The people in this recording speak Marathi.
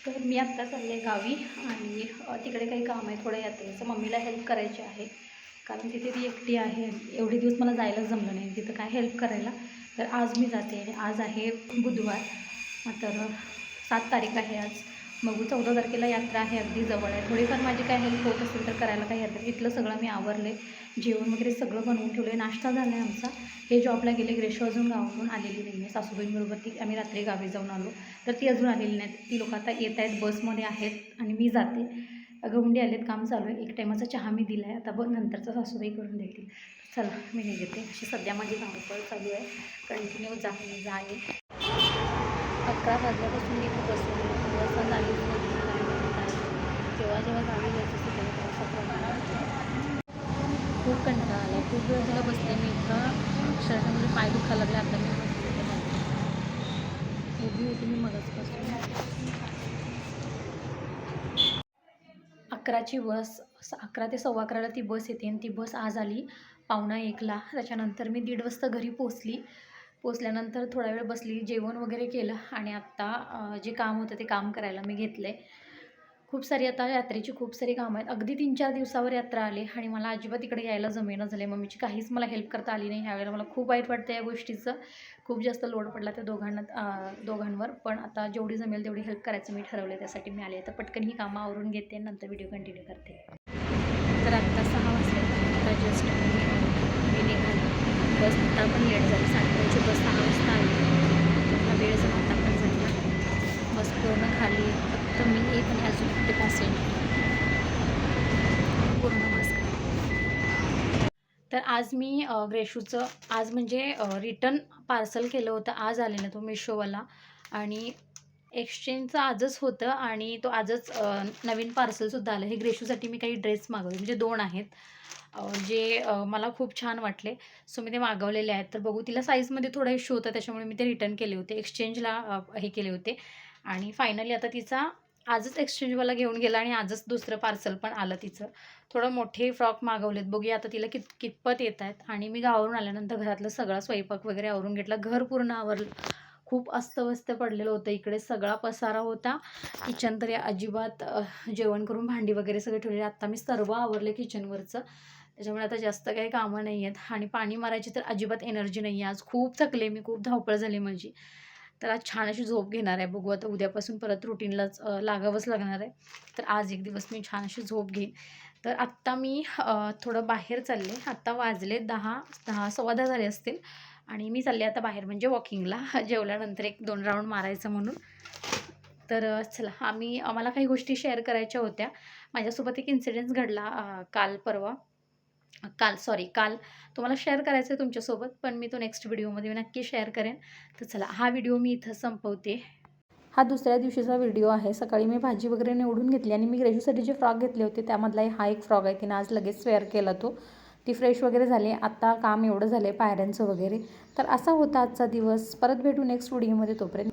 तर मी आत्ता चालले गावी आणि तिकडे काही काम आहे थोडं यात्रेचं, मम्मीला हेल्प करायची आहे. कारण तिथे ती एकटी आहे. एवढे दिवस मला जायलाच जमलं नाही तिथं काय हेल्प करायला. तर आज मी जाते आणि आज आहे बुधवार. तर 7 तारीख आहे आज. बघू 14 तारखेला यात्रा आहे, अगदी जवळ आहे. थोडीफार माझी काय हेल्प होत असेल तर करायला काही हरकत. इथलं सगळं मी आवरले, जेवण वगैरे सगळं बनवून ठेवले, नाश्ता झाला आहे आमचा. हे जॉबला गेले, ग्रेशो अजून गावावरून आलेली नाही आहे. सासूबाईंबरोबर ती आम्ही रात्री गावी जाऊन आलो, तर ती अजून आलेली नाहीत. ती लोक आता येत आहेत, बसमध्ये आहेत आणि मी जाते. गवंडी आलेत, काम चालू आहे. एक टायमाचा चहा मी दिला आहे, आता नंतरचा सासूबाई करून देतील. चला मी निघते. अशी सध्या माझी धावपळ चालू आहे, कंटिन्यू जाणे. 11 वाजल्यापासून मी इथं बसले, बस झाली जेव्हा जेव्हा गावी जायचं असेल तेव्हा पावसाप्रमाणे खूप कंटाळा आला. खूप वेळ झाला बसले मी इथं, अक्षरशः म्हणजे पाय दुखायला लागले. आता मी उभी होती मी मगाचपासून. 11ची बस, 11 ते 11:15ला ती बस येते आणि ती बस आज आली 12:45ला. त्याच्यानंतर मी 1:30 वाजता घरी पोचल्यानंतर थोडा वेळ बसली, जेवण वगैरे केलं आणि आत्ता जे काम होतं ते काम करायला मी घेतलं आहे. खूप सारी आता यात्रेची खूप सारी कामं आहेत. अगदी 3-4 दिवसावर यात्रा आली आणि मला अजिबात इकडे यायला जमेना झालं आहे. मम्मीची काहीच मला हेल्प करता आली नाही ह्यावेळेला. मला खूप वाईट वाटतं या गोष्टीचं. खूप जास्त लोड पडला त्या दोघांवर. पण आता जेवढी जमेल तेवढी हेल्प करायचं मी ठरवलं आहे, त्यासाठी मी आले. आता पटकन ही कामं आवरून घेते, नंतर व्हिडिओ कंटिन्यू करते. तर आत्ता 6 वाजले. आता जस्ट मी निघाले. बस आता पण लेट झाली. 7:30ची बस 6 वाजता आली. हा वेळ जर आता पण झाला. बस पूर्ण खाली, फक्त मी एक आणि अजून कुठे पॅसेंजर पूर्ण बस खाली. तर आज मी ग्रेशूचं आज म्हणजे रिटर्न पार्सल केलं होतं. आज आलेलं तो मिशोवाला आणि एक्सचेंजचं आजच होतं आणि तो आजच नवीन पार्सलसुद्धा आलं. हे ग्रेशूसाठी मी काही ड्रेस मागवले, म्हणजे 2 आहेत जे मला खूप छान वाटले. सो मी ते मागवलेले आहेत. तर बघू, तिला साईजमध्ये थोडा इश्यू होता, त्याच्यामुळे मी ते रिटर्न केले होते. एक्सचेंजला हे केले होते आणि फायनली आता तिचा आजच एक्सचेंजवाला घेऊन गेला आणि आजच दुसरं पार्सल पण आलं तिचं. थोडं मोठे फ्रॉक मागवलेत. बघूया आता तिला कितपत येत आहेत. आणि मी गावावरून आल्यानंतर घरातलं सगळा स्वयंपाक वगैरे आवरून घेतला. घर पूर्ण आवरलं. खूप अस्तव्यस्त पडलेलं होतं. इकडे सगळा पसारा होता. किचन तरी अजिबात जेवण करून भांडी वगैरे सगळे ठेवलेले. आत्ता मी सर्व आवरले किचनवरचं. त्याच्यामुळे आता जास्त काही कामं नाही आहेत आणि पाणी मारायची तर अजिबात एनर्जी नाही आहे. आज खूप थकले मी, खूप धावपळ झाली माझी. तर आज छान अशी झोप घेणार आहे. बघू आता उद्यापासून परत रुटीनलाच लागावंच लागणार आहे. तर आज एक दिवस मी छान अशी झोप घेईन. तर आत्ता मी थोडं बाहेर चालले. आत्ता वाजले 10 सव्वा 10 झाले असतील आणि मी चालले आता बाहेर, म्हणजे वॉकिंगला. जेवल्यानंतर 1-2 राऊंड मारायचं म्हणून. तर चला, आम्हाला काही गोष्टी शेअर करायच्या होत्या. माझ्यासोबत एक इन्सिडेंट्स घडला काल तुम्हाला शेअर करायचं आहे तुमच्यासोबत, पण मी तो नेक्स्ट व्हिडिओमध्ये मी नक्की शेअर करेन. तर चला, हा व्हिडिओ मी इथं संपवते. हा दुसऱ्या दिवशीचा व्हिडिओ आहे. सकाळी मी भाजी वगैरे निवडून घेतली आणि मी ग्रेजूसाठी जे फ्रॉक घेतले होते त्यामधला हा एक फ्रॉक आहे. तिने आज लगेच वेअर केला तो. ती फ्रेश वगैरे झाली. आत्ता काम एवढं झालं आहे पायऱ्यांचं वगैरे. तर असा होता आजचा दिवस. परत भेटू नेक्स्ट व्हिडिओमध्ये. तोपर्यंत